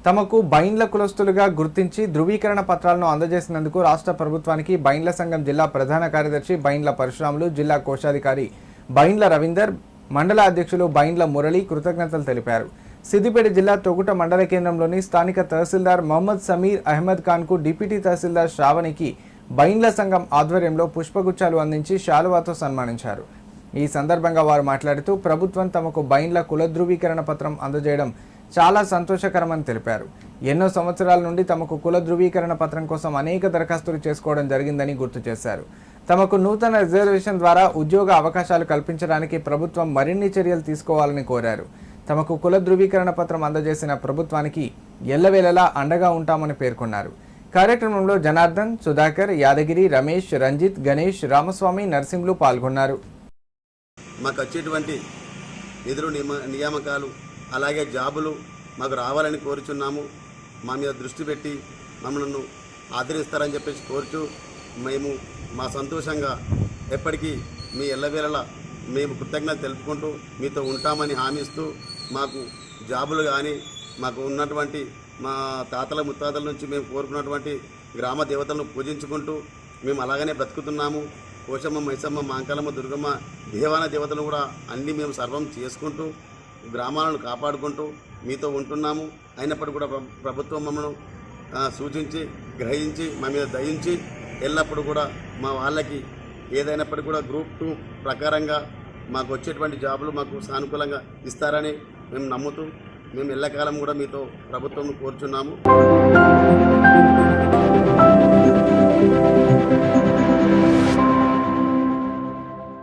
తమకు బైండ్ల కులస్తులుగా గుర్తించి ధృవీకరణ పత్రాలను అందజేసినందుకు రాష్ట్ర ప్రభుత్వానికి బైండ్ల సంఘం జిల్లా ప్రధాన కార్యదర్శి బైండ్ల పరశురాములు, జిల్లా కోశాధికారి బైండ్ల రవీందర్, మండల అధ్యక్షులు బైండ్ల మురళి కృతజ్ఞతలు తెలిపారు. సిద్దిపేట జిల్లా తొగుట మండల కేంద్రంలోని స్థానిక తహసీల్దార్ మొహమ్మద్ సమీర్ అహ్మద్ ఖాన్కు డిప్యూటీ తహసీల్దార్ శ్రావణికి బైండ్ల సంఘం ఆధ్వర్యంలో పుష్పగుచ్చాలు అందించి శాలువాతో సన్మానించారు. ఈ సందర్భంగా వారు మాట్లాడుతూ ప్రభుత్వం తమకు బైండ్ల కుల ధృవీకరణ పత్రం అందజేయడం చాలా సంతోషకరమని తెలిపారు. ఎన్నో సంవత్సరాల నుండి తమకు కుల ధృవీకరణ పత్రం కోసం అనేక దరఖాస్తులు చేసుకోవడం జరిగిందని గుర్తు చేశారు. తమకు నూతన రిజర్వేషన్ ద్వారా ఉద్యోగ అవకాశాలు కల్పించడానికి ప్రభుత్వం మరిన్ని చర్యలు తీసుకోవాలని కోరారు. తమకు కుల ధృవీకరణ పత్రం అందజేసిన ప్రభుత్వానికి ఎల్లవేళలా అండగా ఉంటామని పేర్కొన్నారు. కార్యక్రమంలో జనార్దన్, సుధాకర్, యాదగిరి, రమేష్, రంజిత్, గణేష్, రామస్వామి, నర్సింహులు పాల్గొన్నారు. మాకు వచ్చేటువంటి నిధులు నియామకాలు అలాగే జాబులు మాకు రావాలని కోరుచున్నాము. మా మీద దృష్టి పెట్టి మమ్మల్ని ఆదరిస్తారని చెప్పేసి కోరుచు మేము మా సంతోషంగా ఎప్పటికీ మీ ఎల్లవేళలా మేము కృతజ్ఞత తెలుపుకుంటూ మీతో ఉంటామని హామీ ఇస్తూ మాకు జాబులు కానీ మాకు ఉన్నటువంటి మా తాతల ముత్తాతల నుంచి మేము కోరుకున్నటువంటి గ్రామ దేవతలను పూజించుకుంటూ మేము అలాగనే బ్రతుకుతున్నాము. కోశమ్మ, మైసమ్మ, మాంకాలమ్మ, దుర్గమ్మ, దేవాన దేవతలు కూడా అన్నీ మేము సర్వం చేసుకుంటూ గ్రామాలను కాపాడుకుంటూ మీతో ఉంటున్నాము. అయినప్పటికీ కూడా ప్రభుత్వం మమ్మల్ని సూచించి గ్రహించి మా మీద దయించి ఎల్లప్పుడూ కూడా మా వాళ్ళకి ఏదైనప్పటికీ కూడా గ్రూప్ 2 ప్రకారంగా మాకు వచ్చేటువంటి జాబులు మాకు సానుకూలంగా ఇస్తారని మేము నమ్ముతూ మేము ఎల్లకాలం కూడా మీతో ప్రభుత్వం కోరుచున్నాము.